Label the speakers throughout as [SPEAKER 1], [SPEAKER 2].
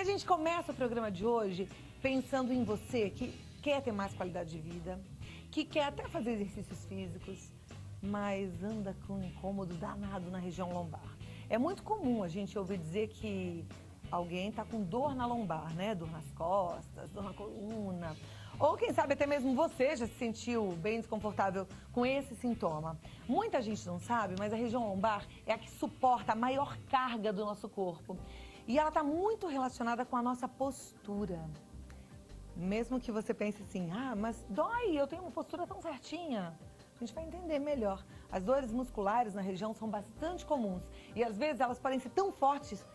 [SPEAKER 1] a gente começa o programa de hoje pensando em você que quer ter mais qualidade de vida, que quer até fazer exercícios físicos, mas anda com um incômodo danado na região lombar. É muito comum a gente ouvir dizer que alguém está com dor na lombar, né? Dor nas costas, dor na coluna. Ou quem sabe até mesmo você já se sentiu bem desconfortável com esse sintoma. Muita gente não sabe, mas a região lombar é a que suporta a maior carga do nosso corpo. E ela está muito relacionada com a nossa postura. Mesmo que você pense assim, ah, mas dói, eu tenho uma postura tão certinha. A gente vai entender melhor. As dores musculares na região são bastante comuns. E às vezes elas podem ser tão fortes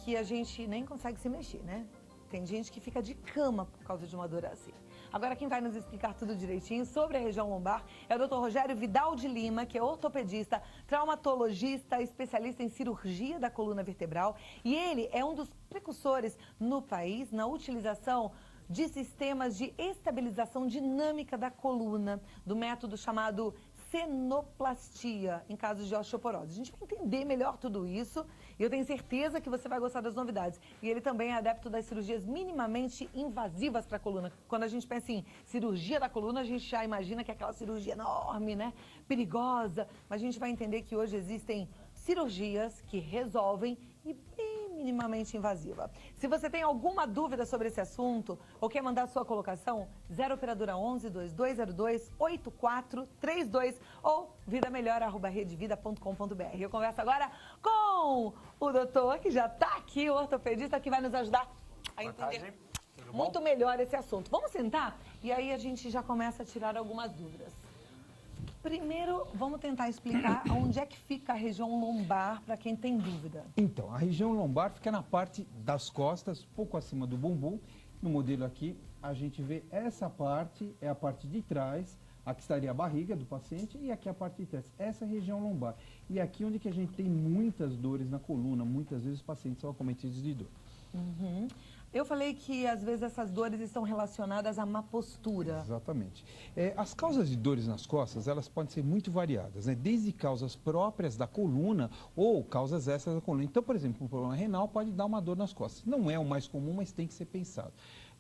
[SPEAKER 1] que a gente nem consegue se mexer, né? Tem gente que fica de cama por causa de uma dor assim. Agora quem vai nos explicar tudo direitinho sobre a região lombar é o Dr. Rogério Vidal de Lima, que é ortopedista, traumatologista, especialista em cirurgia da coluna vertebral. E ele é um dos precursores no país na utilização de sistemas de estabilização dinâmica da coluna, do método chamado senoplastia, em casos de osteoporose. A gente vai entender melhor tudo isso e eu tenho certeza que você vai gostar das novidades. E ele também é adepto das cirurgias minimamente invasivas para a coluna. Quando a gente pensa em cirurgia da coluna, a gente já imagina que é aquela cirurgia enorme, né? Perigosa. Mas a gente vai entender que hoje existem cirurgias que resolvem e bem minimamente invasiva. Se você tem alguma dúvida sobre esse assunto ou quer mandar sua colocação, 0 operadora 11 2202 8432 ou vidamelhor@redevida.com.br. Eu converso agora com o doutor que já está aqui, o ortopedista que vai nos ajudar a entender muito melhor esse assunto. Vamos sentar e aí a gente já começa a tirar algumas dúvidas. Primeiro, vamos tentar explicar onde é que fica a região lombar para quem tem dúvida.
[SPEAKER 2] Então, a região lombar fica na parte das costas, pouco acima do bumbum. No modelo aqui, a gente vê essa parte, é a parte de trás, aqui estaria a barriga do paciente e aqui a parte de trás. Essa é a região lombar. E aqui onde que a gente tem muitas dores na coluna, muitas vezes os pacientes são acometidos de dor.
[SPEAKER 1] Uhum. Eu falei que às vezes essas dores estão relacionadas à má postura.
[SPEAKER 2] Exatamente. As causas de dores nas costas, elas podem ser muito variadas, né? Desde causas próprias da coluna ou causas extras da coluna. Então, por exemplo, um problema renal pode dar uma dor nas costas. Não é o mais comum, mas tem que ser pensado.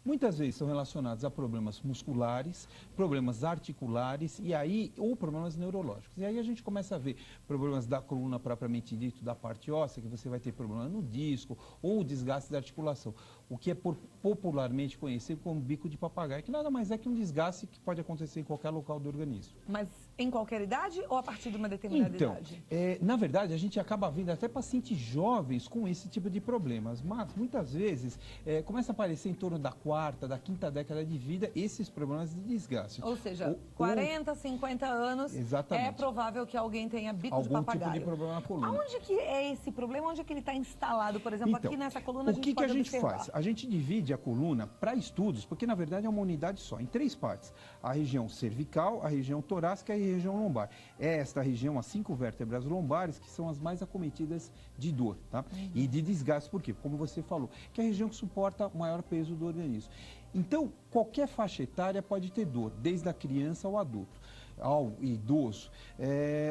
[SPEAKER 2] Muitas vezes são relacionados a problemas musculares, problemas articulares e aí, ou problemas neurológicos. E aí a gente começa a ver problemas da coluna propriamente dito, da parte óssea, que você vai ter problema no disco ou desgaste da articulação. O que é popularmente conhecido como bico de papagaio, que nada mais é que um desgaste que pode acontecer em qualquer local do organismo.
[SPEAKER 1] Mas em qualquer idade ou a partir de uma determinada idade?
[SPEAKER 2] Na verdade, a gente acaba vendo até pacientes jovens com esse tipo de problemas, mas muitas vezes começa a aparecer em torno da quarta, da quinta década de vida, esses problemas de desgaste.
[SPEAKER 1] Ou seja, 40, 50 anos,
[SPEAKER 2] exatamente,
[SPEAKER 1] é provável que alguém tenha bico de
[SPEAKER 2] algum
[SPEAKER 1] papagaio.
[SPEAKER 2] tipo de problema na coluna.
[SPEAKER 1] Aonde que é esse problema? Onde é que ele está instalado? Por exemplo,
[SPEAKER 2] Então,
[SPEAKER 1] aqui nessa coluna
[SPEAKER 2] o que
[SPEAKER 1] pode
[SPEAKER 2] a gente
[SPEAKER 1] observar.
[SPEAKER 2] faz? A gente divide a coluna para estudos, porque na verdade é uma unidade só, em 3 partes. A região cervical, a região torácica e a região lombar. É esta região, as 5 vértebras lombares, que são as mais acometidas de dor, tá? E de desgaste, por quê? Como você falou, que é a região que suporta o maior peso do organismo. Então, qualquer faixa etária pode ter dor, desde a criança ao adulto, ao idoso.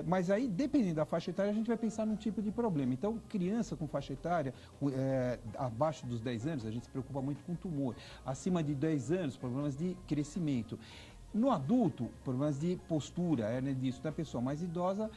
[SPEAKER 2] Mas aí, dependendo da faixa etária, a gente vai pensar num tipo de problema. Então, criança com faixa etária, abaixo dos 10 anos, a gente se preocupa muito com tumor. Acima de 10 anos, problemas de crescimento. No adulto, problemas de postura, hernia de disco. Na pessoa mais idosa,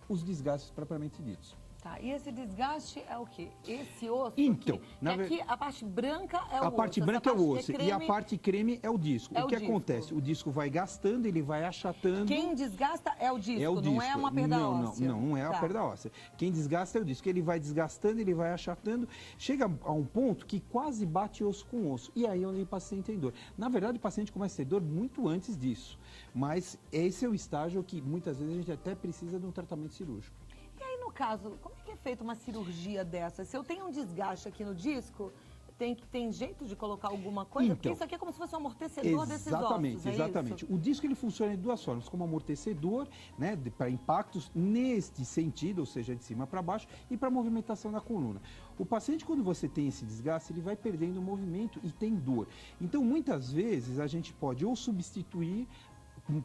[SPEAKER 2] os desgastes propriamente ditos.
[SPEAKER 1] Tá, e esse desgaste é o quê? Esse osso
[SPEAKER 2] então,
[SPEAKER 1] aqui a parte branca é o osso.
[SPEAKER 2] A parte branca é o osso e a parte creme é o disco.
[SPEAKER 1] É
[SPEAKER 2] o que
[SPEAKER 1] disco.
[SPEAKER 2] Acontece? O disco vai gastando, ele vai achatando.
[SPEAKER 1] Quem desgasta é o disco,
[SPEAKER 2] é o disco.
[SPEAKER 1] Não é uma perda óssea.
[SPEAKER 2] Não é a perda óssea. Quem desgasta é o disco. Ele vai desgastando, ele vai achatando, chega a um ponto que quase bate osso com osso. E aí é onde o paciente tem dor. Na verdade, o paciente começa a ter dor muito antes disso. Mas esse é o estágio que muitas vezes a gente até precisa de um tratamento cirúrgico.
[SPEAKER 1] E aí, no caso, como é que é feita uma cirurgia dessa? Se eu tenho um desgaste aqui no disco, tem jeito de colocar alguma coisa?
[SPEAKER 2] Então,
[SPEAKER 1] porque isso aqui é como se fosse um amortecedor desses ossos,
[SPEAKER 2] Exatamente. O disco ele funciona de 2 formas, como amortecedor, né, para impactos neste sentido, ou seja, de cima para baixo, e para movimentação da coluna. O paciente, quando você tem esse desgaste, ele vai perdendo o movimento e tem dor. Então, muitas vezes, a gente pode ou substituir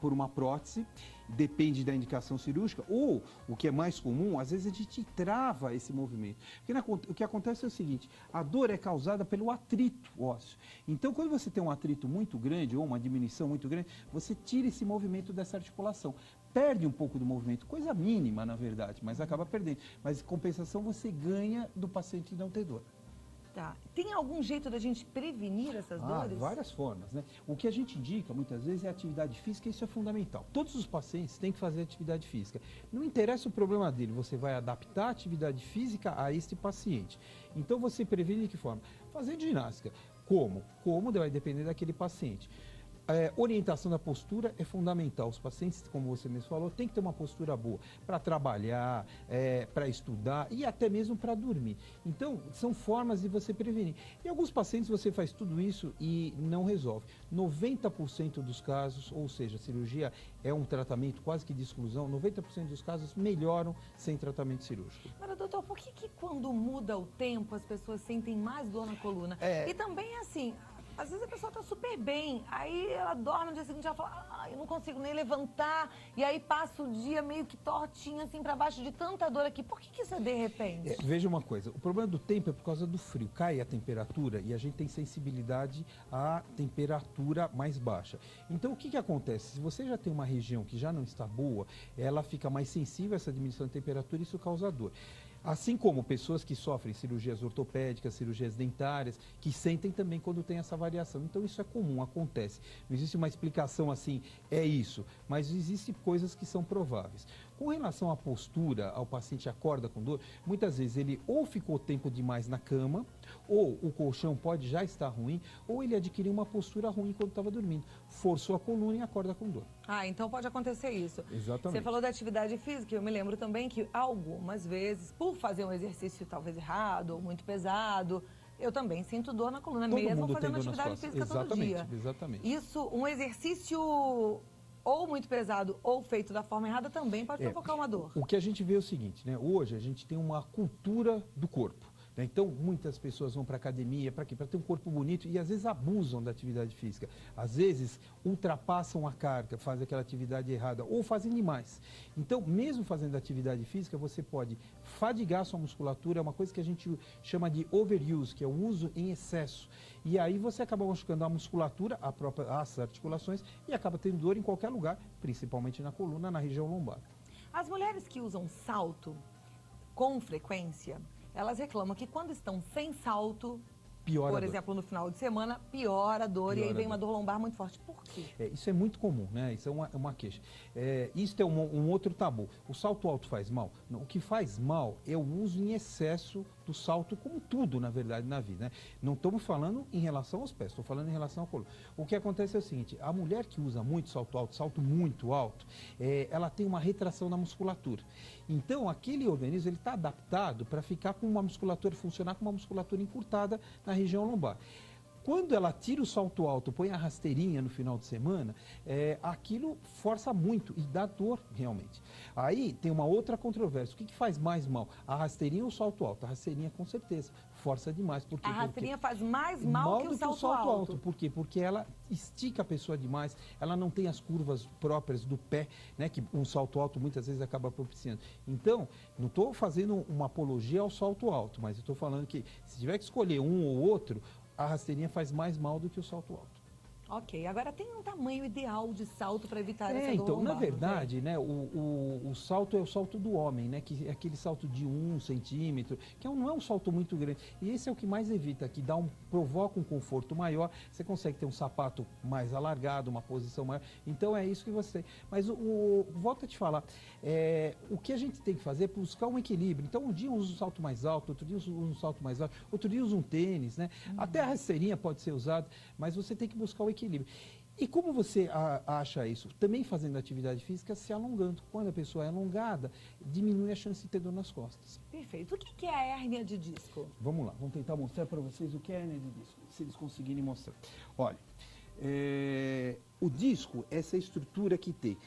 [SPEAKER 2] por uma prótese, depende da indicação cirúrgica, ou, o que é mais comum, às vezes a gente trava esse movimento. Porque o que acontece é o seguinte, a dor é causada pelo atrito ósseo. Então, quando você tem um atrito muito grande, ou uma diminuição muito grande, você tira esse movimento dessa articulação. Perde um pouco do movimento, coisa mínima, na verdade, mas acaba perdendo. Mas, em compensação, você ganha do paciente não ter dor.
[SPEAKER 1] Tá. Tem algum jeito da gente prevenir essas dores?
[SPEAKER 2] Várias formas, né? O que a gente indica muitas vezes é atividade física, isso é fundamental. Todos os pacientes têm que fazer atividade física. Não interessa o problema dele, você vai adaptar a atividade física a este paciente. Então você previne de que forma? Fazendo ginástica. Como? Como vai depender daquele paciente. Orientação da postura é fundamental. Os pacientes, como você mesmo falou, tem que ter uma postura boa para trabalhar, para estudar e até mesmo para dormir. Então, são formas de você prevenir. Em alguns pacientes você faz tudo isso e não resolve. 90% dos casos, ou seja, a cirurgia é um tratamento quase que de exclusão, 90% dos casos melhoram sem tratamento cirúrgico.
[SPEAKER 1] Agora, doutor, por que quando muda o tempo as pessoas sentem mais dor na coluna? E também, assim, às vezes a pessoa está super bem, aí ela dorme no dia seguinte, ela fala, eu não consigo nem levantar, e aí passa o dia meio que tortinha, assim, para baixo de tanta dor aqui. Por que isso é de repente?
[SPEAKER 2] Veja uma coisa, o problema do tempo é por causa do frio. Cai a temperatura e a gente tem sensibilidade à temperatura mais baixa. Então, o que acontece? Se você já tem uma região que já não está boa, ela fica mais sensível a essa diminuição da temperatura e isso causa dor. Assim como pessoas que sofrem cirurgias ortopédicas, cirurgias dentárias, que sentem também quando tem essa variação. Então isso é comum, acontece. Não existe uma explicação assim, é isso, mas existem coisas que são prováveis. Com relação à postura, ao paciente acorda com dor, muitas vezes ele ou ficou tempo demais na cama, ou o colchão pode já estar ruim, ou ele adquiriu uma postura ruim quando estava dormindo. Forçou a coluna e acorda com dor.
[SPEAKER 1] Então pode acontecer isso.
[SPEAKER 2] Exatamente.
[SPEAKER 1] Você falou da atividade física, eu me lembro também que algumas vezes, por fazer um exercício talvez errado ou muito pesado, eu também sinto dor na coluna, mesmo fazendo atividade física todo dia.
[SPEAKER 2] Exatamente.
[SPEAKER 1] Isso, um exercício ou muito pesado ou feito da forma errada também pode provocar uma dor.
[SPEAKER 2] O que a gente vê é o seguinte, né? Hoje a gente tem uma cultura do corpo. Então, muitas pessoas vão para a academia, para quê? Para ter um corpo bonito e às vezes abusam da atividade física. Às vezes ultrapassam a carga, fazem aquela atividade errada ou fazem demais. Então, mesmo fazendo atividade física, você pode fadigar sua musculatura, é uma coisa que a gente chama de overuse, que é o uso em excesso. E aí você acaba machucando a musculatura, as articulações e acaba tendo dor em qualquer lugar, principalmente na coluna, na região lombar.
[SPEAKER 1] As mulheres que usam salto com frequência, elas reclamam que quando estão sem salto, por exemplo, no final de semana, piora a dor e aí vem uma dor lombar muito forte. Por quê?
[SPEAKER 2] Isso é muito comum, né? Isso é uma queixa. Isso é um outro tabu. O salto alto faz mal? Não, o que faz mal é o uso em excesso do salto, como tudo, na verdade, na vida, né? Não estamos falando em relação aos pés, estou falando em relação ao coluna. O que acontece é o seguinte, a mulher que usa muito salto muito alto, ela tem uma retração na musculatura. Então, aquele organismo, ele está adaptado para ficar com uma musculatura, funcionar com uma musculatura encurtada na região lombar. Quando ela tira o salto alto, põe a rasteirinha no final de semana, aquilo força muito e dá dor realmente. Aí tem uma outra controvérsia. O que faz mais mal? A rasteirinha ou o salto alto? A rasteirinha, com certeza, força demais. Por quê?
[SPEAKER 1] A rasteirinha faz mais mal que o salto alto.
[SPEAKER 2] Por quê? Porque ela estica a pessoa demais, ela não tem as curvas próprias do pé, né, que um salto alto muitas vezes acaba propiciando. Então, não estou fazendo uma apologia ao salto alto, mas estou falando que se tiver que escolher um ou outro, a rasteirinha faz mais mal do que o salto alto.
[SPEAKER 1] Ok, agora tem um tamanho ideal de salto para evitar essa dor
[SPEAKER 2] então,
[SPEAKER 1] lombar,
[SPEAKER 2] na verdade, né, o salto é o salto do homem, né, que é aquele salto de 1 centímetro, que não é um salto muito grande. E esse é o que mais evita, que provoca um conforto maior, você consegue ter um sapato mais alargado, uma posição maior. Então, é isso que você tem. Mas, volto a te falar, o que a gente tem que fazer é buscar um equilíbrio. Então, um dia usa um salto mais alto, outro dia usa um salto mais alto, outro dia usa um tênis, né? Até a rasteirinha pode ser usada, mas você tem que buscar o equilíbrio. E como você acha isso? Também fazendo atividade física, se alongando. Quando a pessoa é alongada, diminui a chance de ter dor nas costas.
[SPEAKER 1] Perfeito. O que é a hérnia de disco?
[SPEAKER 2] Vamos lá, vamos tentar mostrar para vocês o que é a hérnia de disco, se eles conseguirem mostrar. Olha, o disco, essa estrutura que tem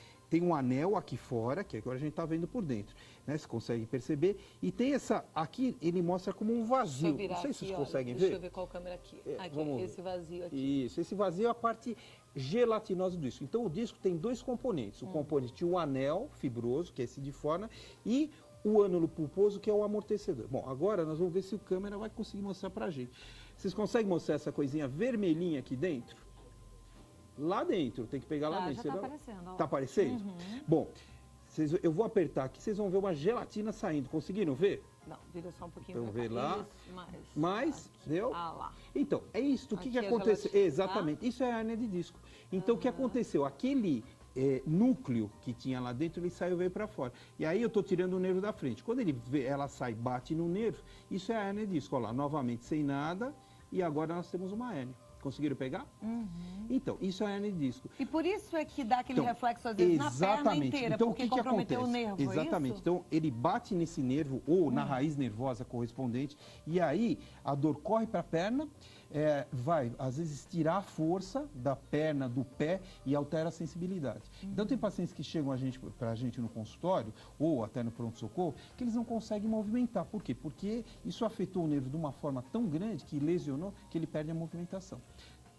[SPEAKER 2] um anel aqui fora, que agora a gente está vendo por dentro, né? Você consegue perceber. E tem aqui ele mostra como um vazio.
[SPEAKER 1] Deixa eu virar
[SPEAKER 2] não sei se
[SPEAKER 1] aqui,
[SPEAKER 2] vocês conseguem ver.
[SPEAKER 1] Deixa eu ver qual câmera aqui. Aqui, esse vazio aqui.
[SPEAKER 2] Isso, esse vazio é a parte gelatinosa do disco. Então o disco tem dois componentes, o componente o anel fibroso, que é esse de fora, e o ânulo pulposo, que é o amortecedor. Bom, agora nós vamos ver se o câmera vai conseguir mostrar pra gente. Vocês conseguem mostrar essa coisinha vermelhinha aqui dentro? Lá dentro, tem que pegar lá dentro.
[SPEAKER 3] Já tá aparecendo. Ó.
[SPEAKER 2] Tá aparecendo? Bom, eu vou apertar aqui, vocês vão ver uma gelatina saindo. Conseguiram ver?
[SPEAKER 3] Não, vira só um pouquinho.
[SPEAKER 2] Então, ver lá.
[SPEAKER 3] Isso,
[SPEAKER 2] mais, deu?
[SPEAKER 3] Ah, lá.
[SPEAKER 2] Então, é isso. O que
[SPEAKER 3] Aqui
[SPEAKER 2] aconteceu?
[SPEAKER 3] gelatina,
[SPEAKER 2] Exatamente.
[SPEAKER 3] tá?
[SPEAKER 2] Isso é a hérnia de disco. Então, o que aconteceu? Aquele núcleo que tinha lá dentro, ele saiu e veio para fora. E aí eu estou tirando o nervo da frente. Quando ela sai, bate no nervo, isso é a hérnia de disco. Olha lá, novamente sem nada. E agora nós temos uma hérnia. Conseguiram pegar? Então, isso é a hérnia de disco.
[SPEAKER 1] E por isso é que dá aquele
[SPEAKER 2] Então,
[SPEAKER 1] reflexo, às vezes, na perna inteira,
[SPEAKER 2] então,
[SPEAKER 1] porque
[SPEAKER 2] o que
[SPEAKER 1] comprometeu
[SPEAKER 2] acontece?
[SPEAKER 1] o nervo,
[SPEAKER 2] Exatamente.
[SPEAKER 1] é isso?
[SPEAKER 2] Então, ele bate nesse nervo ou na raiz nervosa correspondente e aí a dor corre para a perna, vai, às vezes, tirar a força da perna, do pé e altera a sensibilidade. Então, tem pacientes que chegam para a gente no consultório ou até no pronto-socorro que eles não conseguem movimentar. Por quê? Porque isso afetou o nervo de uma forma tão grande que lesionou que ele perde a movimentação.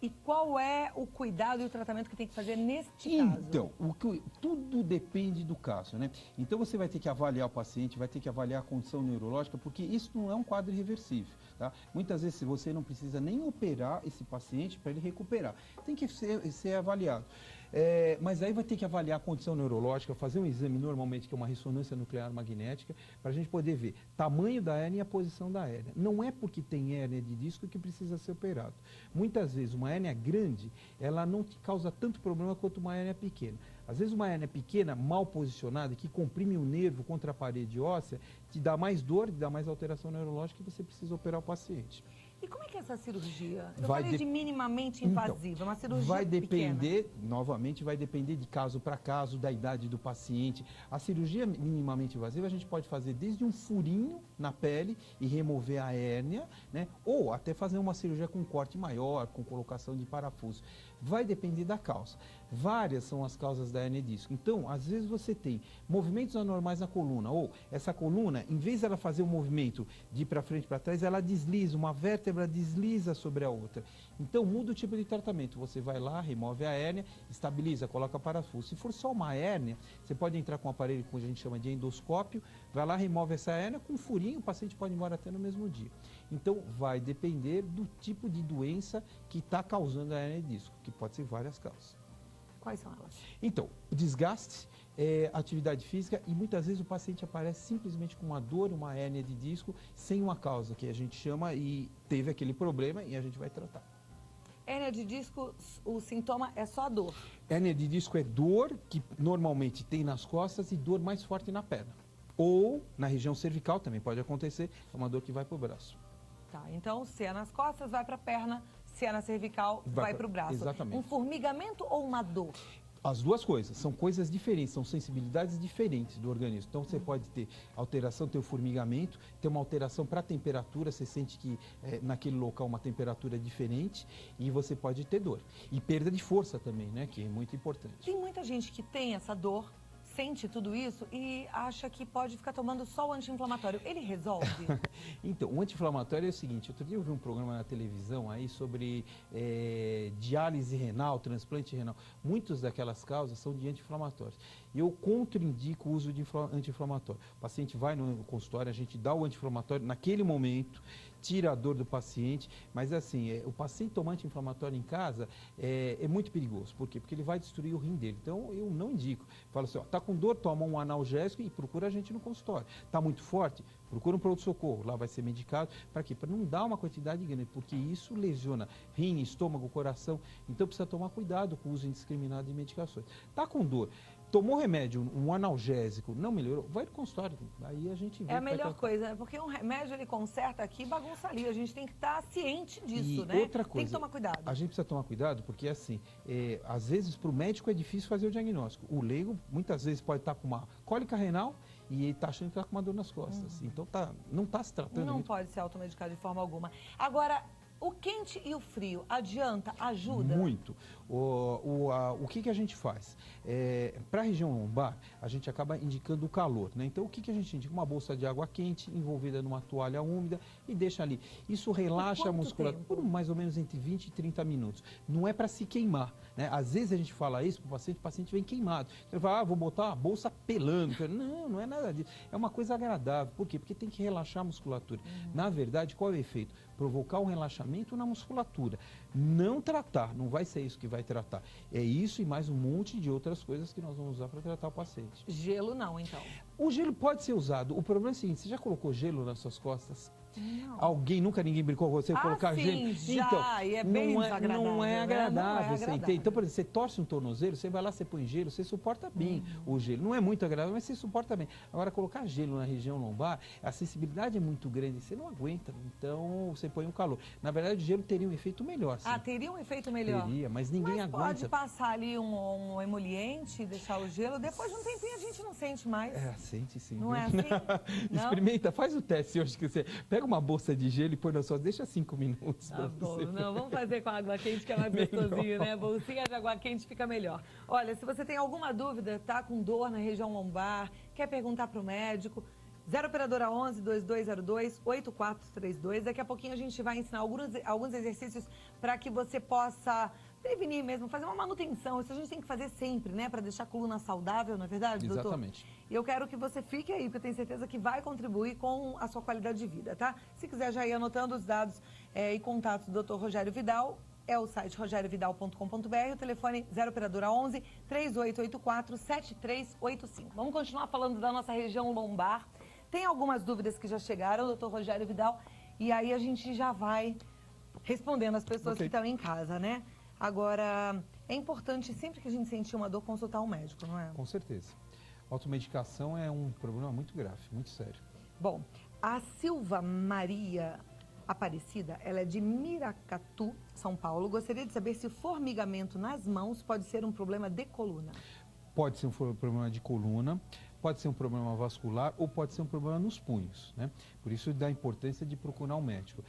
[SPEAKER 1] E qual é o cuidado e o tratamento que tem que fazer neste caso?
[SPEAKER 2] Então, tudo depende do caso, né? Então você vai ter que avaliar o paciente, vai ter que avaliar a condição neurológica, porque isso não é um quadro irreversível, tá? Muitas vezes você não precisa nem operar esse paciente para ele recuperar. Tem que ser avaliado. Mas aí vai ter que avaliar a condição neurológica, fazer um exame normalmente que é uma ressonância nuclear magnética, para a gente poder ver tamanho da hérnia e a posição da hérnia. Não é porque tem hérnia de disco que precisa ser operado. Muitas vezes uma hérnia grande, ela não te causa tanto problema quanto uma hérnia pequena. Às vezes uma hérnia pequena, mal posicionada, que comprime o nervo contra a parede óssea, te dá mais dor, te dá mais alteração neurológica e você precisa operar o paciente.
[SPEAKER 1] E como é que é essa cirurgia? Eu falei de minimamente invasiva, uma cirurgia
[SPEAKER 2] vai depender,
[SPEAKER 1] pequena.
[SPEAKER 2] novamente, vai depender de caso para caso, da idade do paciente. A cirurgia minimamente invasiva a gente pode fazer desde um furinho na pele e remover a hérnia, né? Ou até fazer uma cirurgia com corte maior, com colocação de parafuso. Vai depender da causa. Várias são as causas da hérnia de disco. Então, às vezes você tem movimentos anormais na coluna, ou essa coluna, em vez dela fazer o movimento de ir para frente e para trás, ela desliza, uma vértebra desliza sobre a outra. Então, muda o tipo de tratamento. Você vai lá, remove a hérnia, estabiliza, coloca parafuso. Se for só uma hérnia, você pode entrar com um aparelho que a gente chama de endoscópio, vai lá, remove essa hérnia, com um furinho, o paciente pode ir embora até no mesmo dia. Então, vai depender do tipo de doença que está causando a hérnia de disco, que pode ser várias causas.
[SPEAKER 1] Quais são elas?
[SPEAKER 2] Então, o desgaste, atividade física e muitas vezes o paciente aparece simplesmente com uma dor, uma hérnia de disco, sem uma causa, que a gente chama e teve aquele problema e a gente vai tratar.
[SPEAKER 1] Hérnia de disco, o sintoma é só a dor?
[SPEAKER 2] Hérnia de disco é dor que normalmente tem nas costas e dor mais forte na perna. Ou na região cervical também pode acontecer, é uma dor que vai para o braço.
[SPEAKER 1] Tá, então se é nas costas, vai para a perna, se é na cervical, vai para o braço.
[SPEAKER 2] Exatamente.
[SPEAKER 1] Um formigamento ou uma dor?
[SPEAKER 2] As duas coisas, são coisas diferentes, são sensibilidades diferentes do organismo. Então você pode ter alteração, ter o formigamento, ter uma alteração para a temperatura, você sente que naquele local uma temperatura diferente e você pode ter dor. E perda de força também, né, que é muito importante.
[SPEAKER 1] Tem muita gente que tem essa dor, sente tudo isso e acha que pode ficar tomando só o anti-inflamatório. Ele resolve?
[SPEAKER 2] Então, o anti-inflamatório é o seguinte, outro dia eu vi um programa na televisão aí sobre diálise renal, transplante renal. Muitas daquelas causas são de anti-inflamatórios. E eu contraindico o uso de anti-inflamatório. O paciente vai no consultório, a gente dá o anti-inflamatório naquele momento, tira a dor do paciente, mas assim, o paciente tomar anti-inflamatório em casa é muito perigoso. Por quê? Porque ele vai destruir o rim dele. Então, eu não indico. Falo assim, ó, tá com dor, toma um analgésico e procura a gente no consultório. Tá muito forte? Procura um pronto-socorro. Lá vai ser medicado. Para quê? Para não dar uma quantidade grande, porque isso lesiona rim, estômago, coração. Então, precisa tomar cuidado com o uso indiscriminado de medicações. Tá com dor? Tomou remédio, um analgésico, não melhorou, vai no consultório. Aí a gente vê.
[SPEAKER 1] É a melhor coisa, porque um remédio ele conserta aqui e bagunça ali. A gente tem que estar ciente disso,
[SPEAKER 2] e
[SPEAKER 1] né?
[SPEAKER 2] Outra coisa,
[SPEAKER 1] tem que tomar cuidado.
[SPEAKER 2] A gente precisa tomar cuidado porque, assim, às vezes para o médico é difícil fazer o diagnóstico. O leigo, muitas vezes, pode estar com uma cólica renal e ele está achando que está com uma dor nas costas. Então, não está se tratando.
[SPEAKER 1] Não pode se automedicar de forma alguma. Agora, O quente e o frio, adianta, ajuda?
[SPEAKER 2] Muito. O que a gente faz? Para a região lombar, a gente acaba indicando o calor, né? Então, o que a gente indica? Uma bolsa de água quente envolvida numa toalha úmida e deixa ali. Isso relaxa a musculatura por mais ou menos entre 20 e 30 minutos. Não é para se queimar, né? Às vezes a gente fala isso para o paciente vem queimado. Ele fala, vou botar uma bolsa pelando. Não, não é nada disso. É uma coisa agradável. Por quê? Porque tem que relaxar a musculatura. Na verdade, qual é o efeito? Provocar um relaxamento na musculatura. Não tratar, não vai ser isso que vai tratar. É isso e mais um monte de outras coisas que nós vamos usar para tratar o paciente.
[SPEAKER 1] Gelo não, então?
[SPEAKER 2] O gelo pode ser usado. O problema é o seguinte, você já colocou gelo nas suas costas?
[SPEAKER 1] Não.
[SPEAKER 2] Ninguém brincou com você colocar
[SPEAKER 1] sim,
[SPEAKER 2] gelo?
[SPEAKER 1] já,
[SPEAKER 2] Então,
[SPEAKER 1] e é bem desagradável,
[SPEAKER 2] não é agradável.
[SPEAKER 1] Né?
[SPEAKER 2] Então, por exemplo, você torce um tornozelo, você vai lá, você põe gelo, você suporta bem o gelo. Não é muito agradável, mas você suporta bem. Agora, colocar gelo na região lombar, a sensibilidade é muito grande, você não aguenta, então você põe um calor. Na verdade, o gelo teria um efeito melhor. Sim.
[SPEAKER 1] Teria um efeito melhor?
[SPEAKER 2] Teria, mas ninguém aguenta.
[SPEAKER 1] Pode passar ali um emoliente, deixar o gelo, depois de um tempinho a gente não sente mais.
[SPEAKER 2] Sente sim.
[SPEAKER 1] Não é assim? Não?
[SPEAKER 2] Experimenta, faz o teste hoje que você pega uma bolsa de gelo e põe na sua, deixa 5 minutos.
[SPEAKER 1] Tá bom, não, vamos fazer com água quente que é mais gostosinho, né? Bolsinha de água quente fica melhor. Olha, se você tem alguma dúvida, tá com dor na região lombar, quer perguntar para o médico, 0 operadora 11 2202 8432. Daqui a pouquinho a gente vai ensinar alguns exercícios para que você possa prevenir mesmo, fazer uma manutenção. Isso a gente tem que fazer sempre, né? Para deixar a coluna saudável, não é verdade, doutor?
[SPEAKER 2] Exatamente.
[SPEAKER 1] E eu quero que você fique aí, porque eu tenho certeza que vai contribuir com a sua qualidade de vida, tá? Se quiser já ir anotando os dados e contatos do Dr. Rogério Vidal, é o site rogeriovidal.com.br, o telefone 0 operadora 11 3884 7385. Vamos continuar falando da nossa região lombar. Tem algumas dúvidas que já chegaram, doutor Rogério Vidal, e aí a gente já vai respondendo as pessoas que estão em casa, né? Agora, é importante sempre que a gente sentir uma dor consultar um médico, não é?
[SPEAKER 2] Com certeza. Automedicação é um problema muito grave, muito sério.
[SPEAKER 1] Bom, a Silva Maria Aparecida, ela é de Miracatu, São Paulo. Gostaria de saber se o formigamento nas mãos pode ser um problema de coluna.
[SPEAKER 2] Pode ser um problema de coluna, pode ser um problema vascular ou pode ser um problema nos punhos, né? Por isso dá a importância de procurar um médico.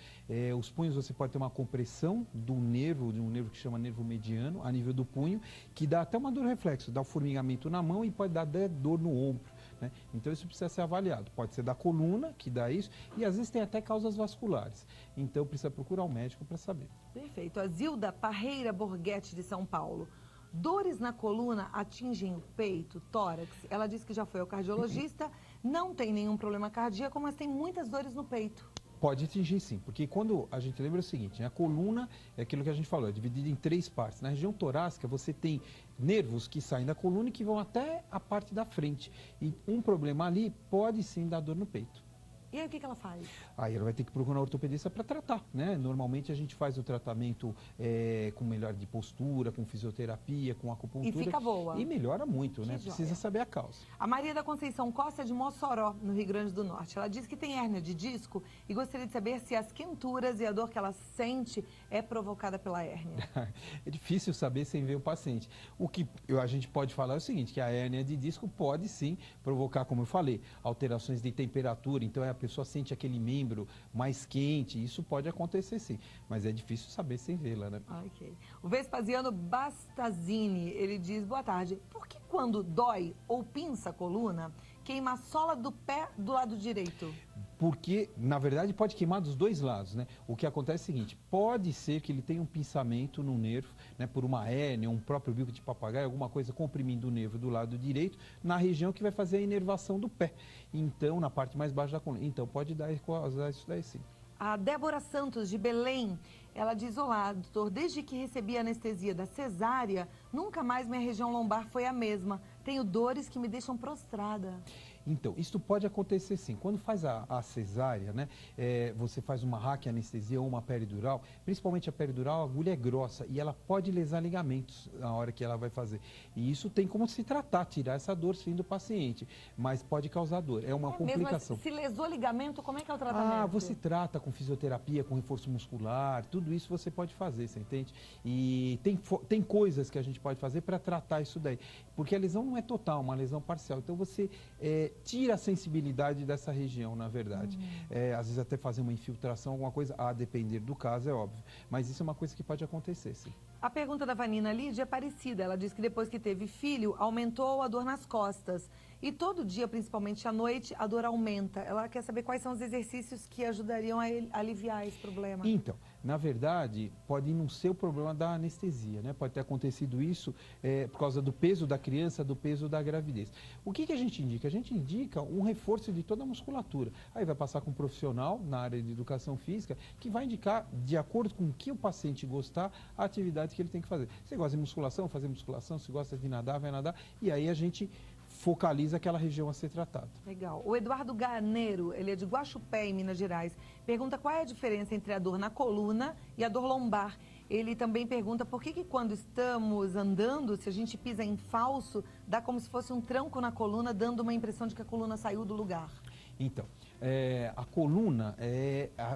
[SPEAKER 2] Os punhos você pode ter uma compressão de um nervo que chama nervo mediano, a nível do punho, que dá até uma dor reflexo, dá o formigamento na mão e pode dar até dor no ombro, né? Então isso precisa ser avaliado. Pode ser da coluna, que dá isso, e às vezes tem até causas vasculares. Então precisa procurar um médico para saber.
[SPEAKER 1] Perfeito. A Zilda Parreira Borghetti, de São Paulo. Dores na coluna atingem o peito, tórax. Ela disse que já foi ao cardiologista, não tem nenhum problema cardíaco, mas tem muitas dores no peito.
[SPEAKER 2] Pode atingir sim, porque quando a gente lembra o seguinte, né, a coluna é aquilo que a gente falou, é dividida em 3 partes. Na região torácica você tem nervos que saem da coluna e que vão até a parte da frente. E um problema ali pode sim dar dor no peito.
[SPEAKER 1] E aí o que ela faz?
[SPEAKER 2] Aí ela vai ter que procurar um ortopedista para tratar, né? Normalmente a gente faz o tratamento com melhora de postura, com fisioterapia, com acupuntura.
[SPEAKER 1] E fica boa.
[SPEAKER 2] E melhora muito, né?
[SPEAKER 1] Joia.
[SPEAKER 2] Precisa saber a causa.
[SPEAKER 1] A Maria da Conceição Costa é de Mossoró, no Rio Grande do Norte. Ela diz que tem hérnia de disco e gostaria de saber se as quenturas e a dor que ela sente é provocada pela hérnia.
[SPEAKER 2] É difícil saber sem ver o paciente. O que a gente pode falar é o seguinte, que a hérnia de disco pode sim provocar, como eu falei, alterações de temperatura. Então a pessoa sente aquele membro mais quente, isso pode acontecer sim, mas é difícil saber sem vê-la, né?
[SPEAKER 1] Ok. O Vespasiano Bastazini, ele diz, boa tarde, por que quando dói ou pinça a coluna, queima a sola do pé do lado direito?
[SPEAKER 2] Porque, na verdade, pode queimar dos dois lados, né? O que acontece é o seguinte, pode ser que ele tenha um pinçamento no nervo, né? Por uma hérnia, um próprio bico de papagaio, alguma coisa comprimindo o nervo do lado direito, na região que vai fazer a inervação do pé. Então, na parte mais baixa da coluna. Então, pode causar isso daí sim.
[SPEAKER 1] A Débora Santos, de Belém, ela diz, olá, doutor, desde que recebi a anestesia da cesárea, nunca mais minha região lombar foi a mesma. Tenho dores que me deixam prostrada.
[SPEAKER 2] Então, isso pode acontecer sim. Quando faz a cesárea, né, você faz uma raquianestesia ou uma peridural, principalmente a peridural, a agulha é grossa e ela pode lesar ligamentos na hora que ela vai fazer. E isso tem como se tratar, tirar essa dor sim do paciente, mas pode causar dor, é uma complicação.
[SPEAKER 1] Mesmo, se lesou ligamento, como é que é o tratamento?
[SPEAKER 2] Você trata com fisioterapia, com reforço muscular, tudo isso você pode fazer, você entende? E tem coisas que a gente pode fazer para tratar isso daí, porque a lesão não é total, uma lesão parcial. Então você tira a sensibilidade dessa região, na verdade. Às vezes até fazer uma infiltração, alguma coisa, a depender do caso, é óbvio. Mas isso é uma coisa que pode acontecer, sim.
[SPEAKER 1] A pergunta da Vanina Lídia é parecida. Ela diz que depois que teve filho, aumentou a dor nas costas. E todo dia, principalmente à noite, a dor aumenta. Ela quer saber quais são os exercícios que ajudariam a aliviar esse problema.
[SPEAKER 2] Então, na verdade, pode não ser o problema da anestesia, né? Pode ter acontecido isso por causa do peso da criança, do peso da gravidez. O que a gente indica? A gente indica um reforço de toda a musculatura. Aí vai passar com um profissional na área de educação física que vai indicar, de acordo com o que o paciente gostar, a atividade que ele tem que fazer. Se gosta de musculação, fazer musculação. Se gosta de nadar, vai nadar. E aí a gente focaliza aquela região a ser tratada.
[SPEAKER 1] Legal. O Eduardo Garneiro, ele é de Guaxupé, em Minas Gerais, pergunta qual é a diferença entre a dor na coluna e a dor lombar. Ele também pergunta por que quando estamos andando, se a gente pisa em falso, dá como se fosse um tranco na coluna, dando uma impressão de que a coluna saiu do lugar.
[SPEAKER 2] Então, a coluna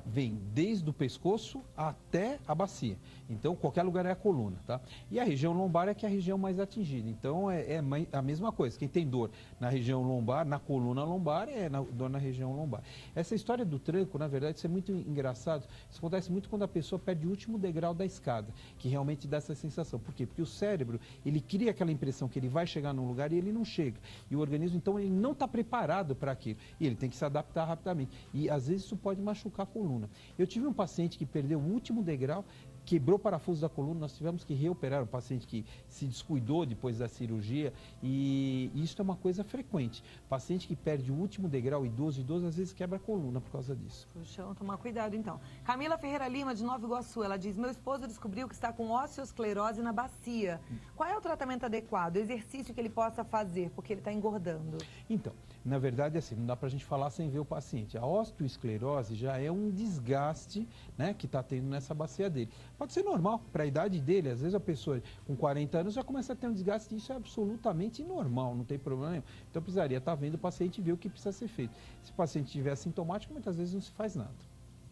[SPEAKER 2] vem desde o pescoço até a bacia. Então, qualquer lugar é a coluna, tá? E a região lombar é que é a região mais atingida. Então, é a mesma coisa. Quem tem dor na região lombar, na coluna lombar, dor na região lombar. Essa história do tranco, na verdade, isso é muito engraçado. Isso acontece muito quando a pessoa perde o último degrau da escada, que realmente dá essa sensação. Por quê? Porque o cérebro, ele cria aquela impressão que ele vai chegar num lugar e ele não chega. E o organismo, então, ele não está preparado para aquilo. E ele tem que se adaptar rapidamente. E às vezes isso pode machucar a coluna. Eu tive um paciente que perdeu o último degrau, quebrou o parafuso da coluna, nós tivemos que reoperar, um paciente que se descuidou depois da cirurgia, e isso é uma coisa frequente. Paciente que perde o último degrau, idoso às vezes quebra a coluna por causa disso.
[SPEAKER 1] Puxa, vamos tomar cuidado então. Camila Ferreira Lima, de Nova Iguaçu, ela diz: meu esposo descobriu que está com osteosclerose na bacia. Qual é o tratamento adequado, o exercício que ele possa fazer, porque ele está engordando?
[SPEAKER 2] Então, na verdade, assim, não dá para a gente falar sem ver o paciente. A osteoesclerose já é um desgaste, né, que está tendo nessa bacia dele. Pode ser normal, para a idade dele, às vezes a pessoa com 40 anos já começa a ter um desgaste, e isso é absolutamente normal, não tem problema nenhum. Então precisaria estar vendo o paciente e ver o que precisa ser feito. Se o paciente estiver assintomático, muitas vezes não se faz nada.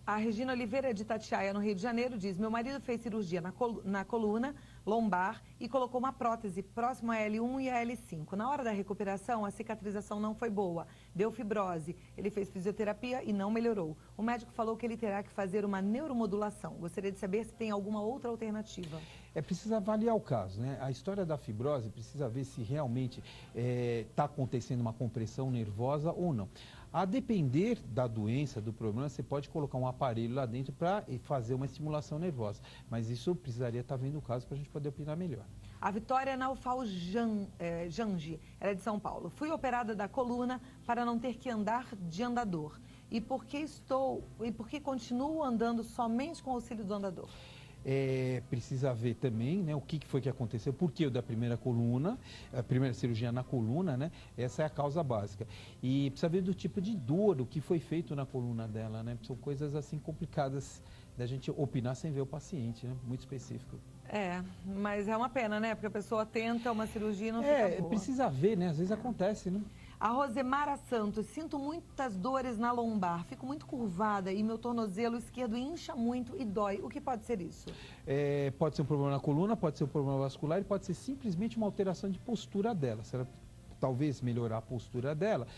[SPEAKER 1] A Regina Oliveira, de Itatiaia, no Rio de Janeiro, diz: meu marido fez cirurgia na coluna lombar e colocou uma prótese próximo à L1 e à L5. Na hora da recuperação, a cicatrização não foi boa, deu fibrose. Ele fez fisioterapia e não melhorou. O médico falou que ele terá que fazer uma neuromodulação. Gostaria de saber se tem alguma outra alternativa.
[SPEAKER 2] É preciso avaliar o caso, né? A história da fibrose precisa ver se realmente está acontecendo uma compressão nervosa ou não. A depender da doença, do problema, você pode colocar um aparelho lá dentro para fazer uma estimulação nervosa. Mas isso precisaria estar vendo o caso para a gente poder opinar melhor.
[SPEAKER 1] A Vitória Naufal Jangi, ela é de São Paulo. Fui operada da coluna para não ter que andar de andador. E por que continuo andando somente com o auxílio do andador?
[SPEAKER 2] Precisa ver também, né, o que foi que aconteceu, por que o da primeira coluna, a primeira cirurgia na coluna, né? Essa é a causa básica. E precisa ver do tipo de dor, o que foi feito na coluna dela, né? São coisas assim complicadas da gente opinar sem ver o paciente, né? Muito específico.
[SPEAKER 1] Mas é uma pena, né? Porque a pessoa tenta uma cirurgia e não fica boa.
[SPEAKER 2] Precisa ver, né? Às vezes acontece, né?
[SPEAKER 1] A Rosemara Santos: sinto muitas dores na lombar, fico muito curvada e meu tornozelo esquerdo incha muito e dói. O que pode ser isso?
[SPEAKER 2] Pode ser um problema na coluna, pode ser um problema vascular e pode ser simplesmente uma alteração de postura dela. Se ela talvez melhorar a postura dela,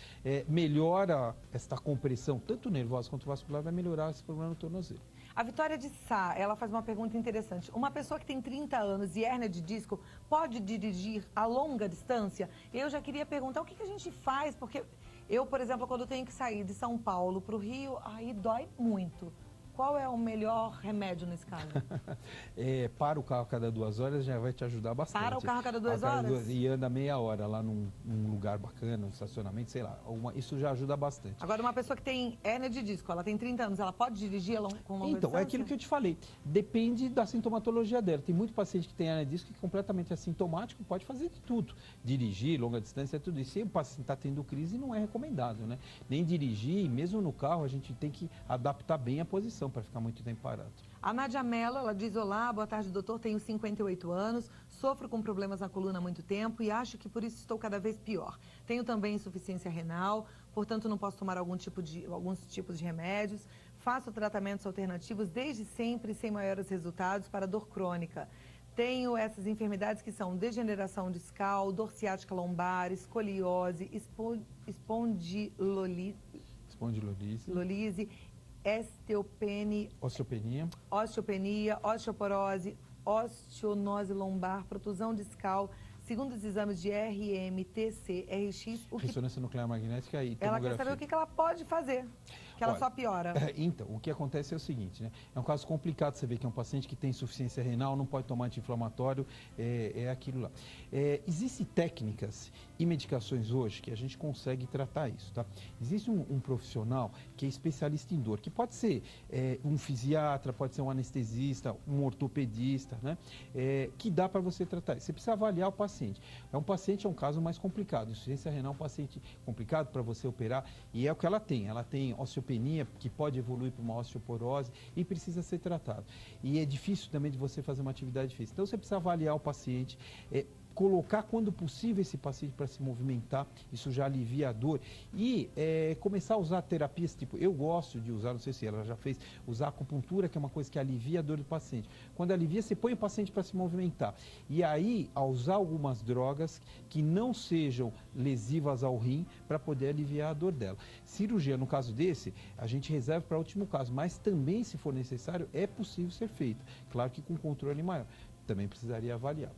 [SPEAKER 2] melhora esta compressão, tanto nervosa quanto vascular, vai melhorar esse problema no tornozelo.
[SPEAKER 1] A Vitória de Sá, ela faz uma pergunta interessante. Uma pessoa que tem 30 anos e hérnia de disco pode dirigir a longa distância? Eu já queria perguntar o que a gente faz, porque eu, por exemplo, quando tenho que sair de São Paulo para o Rio, aí dói muito. Qual é o melhor remédio nesse caso?
[SPEAKER 2] Para o carro a cada 2 horas já vai te ajudar bastante.
[SPEAKER 1] Para o carro a cada 2 horas?
[SPEAKER 2] E anda meia hora lá num lugar bacana, um estacionamento, sei lá. Isso já ajuda bastante.
[SPEAKER 1] Agora, uma pessoa que tem hérnia de disco, ela tem 30 anos, ela pode dirigir com longa distância?
[SPEAKER 2] Então, é aquilo que eu te falei. Depende da sintomatologia dela. Tem muito paciente que tem hérnia de disco que é completamente assintomático, pode fazer de tudo. Dirigir, longa distância, tudo isso. Se o paciente está tendo crise, não é recomendado, né? Nem dirigir, mesmo no carro, a gente tem que adaptar bem a posição para ficar muito tempo parado.
[SPEAKER 1] A Nádia Mello, ela diz: olá, boa tarde, doutor, tenho 58 anos, sofro com problemas na coluna há muito tempo e acho que por isso estou cada vez pior. Tenho também insuficiência renal, portanto não posso tomar alguns tipos de remédios, faço tratamentos alternativos desde sempre sem maiores resultados para dor crônica. Tenho essas enfermidades que são degeneração discal, dor ciática lombar, escoliose, espondilolise, osteopenia, osteoporose, osteonose lombar, protusão discal, segundo os exames de RM, TC, RX...
[SPEAKER 2] Ressonância nuclear magnética e
[SPEAKER 1] ela
[SPEAKER 2] tomografia.
[SPEAKER 1] quer saber o que ela pode fazer, que ela só piora.
[SPEAKER 2] Então, o que acontece é o seguinte, né? É um caso complicado, você vê que é um paciente que tem insuficiência renal, não pode tomar anti-inflamatório, é aquilo lá. Existem técnicas e medicações hoje que a gente consegue tratar isso, tá? Existe um profissional que é especialista em dor, que pode ser um fisiatra, pode ser um anestesista, um ortopedista, né? Que dá para você tratar isso. Você precisa avaliar o paciente. É um caso mais complicado. Insuficiência renal é um paciente complicado para você operar e é o que ela tem. Ela tem osteopenia, que pode evoluir para uma osteoporose e precisa ser tratado. E é difícil também de você fazer uma atividade física. Então você precisa avaliar o paciente, colocar quando possível esse paciente para se movimentar, isso já alivia a dor e começar a usar terapias, tipo, eu gosto de usar, não sei se ela já fez, usar acupuntura, que é uma coisa que alivia a dor do paciente. Quando alivia, você põe o paciente para se movimentar. E aí, a usar algumas drogas que não sejam lesivas ao rim para poder aliviar a dor dela. Cirurgia, no caso desse, a gente reserva para o último caso, mas também, se for necessário, é possível ser feito. Claro que com controle maior. Também precisaria avaliar.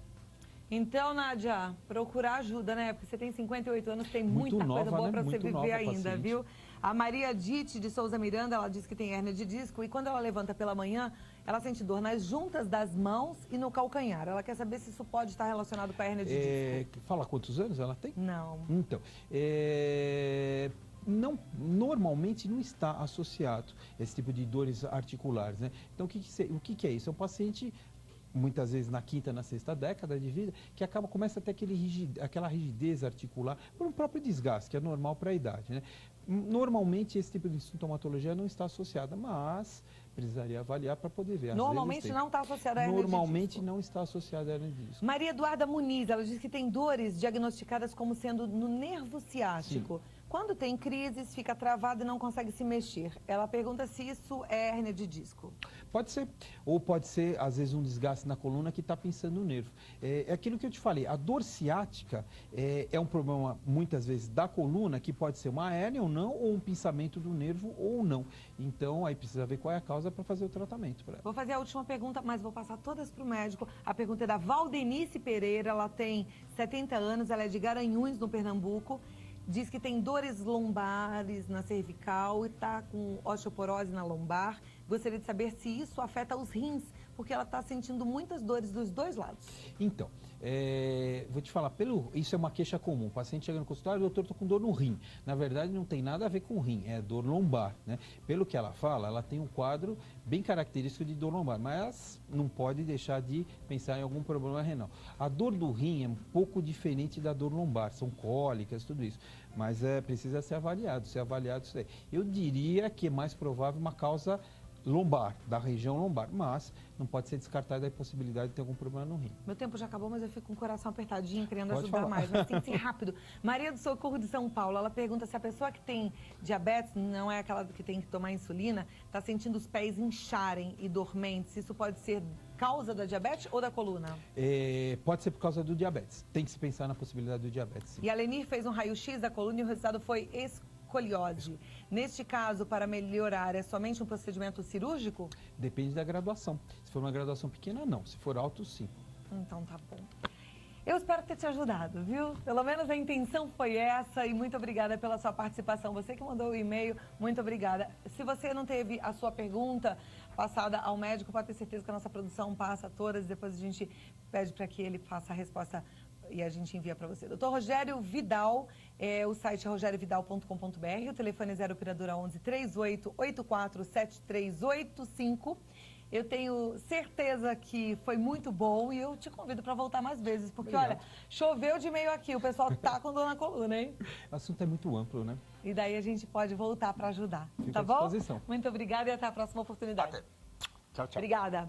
[SPEAKER 1] Então, Nádia, procurar ajuda, né? Porque você tem 58 anos, tem muita coisa boa para você viver ainda, viu? A Maria Dite de Souza Miranda, ela diz que tem hérnia de disco e quando ela levanta pela manhã, ela sente dor nas juntas das mãos e no calcanhar. Ela quer saber se isso pode estar relacionado com a hérnia de disco.
[SPEAKER 2] Fala quantos anos ela tem?
[SPEAKER 1] Não.
[SPEAKER 2] Então, normalmente não está associado esse tipo de dores articulares, né? Então, o que é isso? É um paciente, muitas vezes na quinta, na sexta década de vida, que começa a ter aquela rigidez articular por um próprio desgaste, que é normal para a idade, né? Normalmente esse tipo de sintomatologia não está associada, mas precisaria avaliar para poder ver.
[SPEAKER 1] Normalmente não está associada a hérnia de disco.
[SPEAKER 2] Normalmente não está associada a hérnia de disco.
[SPEAKER 1] Maria Eduarda Muniz, ela diz que tem dores diagnosticadas como sendo no nervo ciático. Sim. Quando tem crises, fica travado e não consegue se mexer. Ela pergunta se isso é hérnia de disco.
[SPEAKER 2] Pode ser. Ou pode ser, às vezes, um desgaste na coluna que está pinçando o nervo. É aquilo que eu te falei. A dor ciática é um problema, muitas vezes, da coluna, que pode ser uma hérnia ou não, ou um pinçamento do nervo ou não. Então, aí precisa ver qual é a causa para fazer o tratamento para ela.
[SPEAKER 1] Vou fazer a última pergunta, mas vou passar todas para o médico. A pergunta é da Valdenice Pereira. Ela tem 70 anos, ela é de Garanhuns, no Pernambuco. Diz que tem dores lombares na cervical e está com osteoporose na lombar. Gostaria de saber se isso afeta os rins, porque ela está sentindo muitas dores dos dois lados.
[SPEAKER 2] Então, vou te falar, isso é uma queixa comum. O paciente chega no consultório, doutor, estou com dor no rim. Na verdade, não tem nada a ver com o rim, é dor lombar, né? Pelo que ela fala, ela tem um quadro bem característico de dor lombar, mas não pode deixar de pensar em algum problema renal. A dor do rim é um pouco diferente da dor lombar, são cólicas, tudo isso. Mas precisa ser avaliado isso aí. Eu diria que é mais provável uma causa lombar, da região lombar, mas não pode ser descartada a possibilidade de ter algum problema no rim.
[SPEAKER 1] Meu tempo já acabou, mas eu fico com o coração apertadinho, querendo ajudar mais, mas tem que ser rápido. Maria do Socorro de São Paulo, ela pergunta se a pessoa que tem diabetes, não é aquela que tem que tomar insulina, está sentindo os pés incharem e dormentes, isso pode ser causa da diabetes ou da coluna?
[SPEAKER 2] Pode ser por causa do diabetes, tem que se pensar na possibilidade do diabetes. Sim.
[SPEAKER 1] E a Lenir fez um raio-x da coluna e o resultado foi escoliose. Neste caso, para melhorar, é somente um procedimento cirúrgico?
[SPEAKER 2] Depende da graduação. Se for uma graduação pequena, não. Se for alto, sim.
[SPEAKER 1] Então tá bom. Eu espero ter te ajudado, viu? Pelo menos a intenção foi essa e muito obrigada pela sua participação. Você que mandou o e-mail, muito obrigada. Se você não teve a sua pergunta passada ao médico, pode ter certeza que a nossa produção passa todas e depois a gente pede para que ele faça a resposta e a gente envia para você. Dr. Rogério Vidal, o site é rogeriovidal.com.br, o telefone é 0 operadora 11 3884 7385. Eu tenho certeza que foi muito bom e eu te convido para voltar mais vezes, porque
[SPEAKER 2] Obrigado.
[SPEAKER 1] olha, choveu de meio aqui, o pessoal tá com dor na coluna, hein?
[SPEAKER 2] O assunto é muito amplo, né?
[SPEAKER 1] E daí a gente pode voltar para ajudar,
[SPEAKER 2] Fico
[SPEAKER 1] tá
[SPEAKER 2] à
[SPEAKER 1] bom?
[SPEAKER 2] disposição.
[SPEAKER 1] Muito obrigada e até a próxima oportunidade.
[SPEAKER 2] Tchau, tchau.
[SPEAKER 1] Obrigada.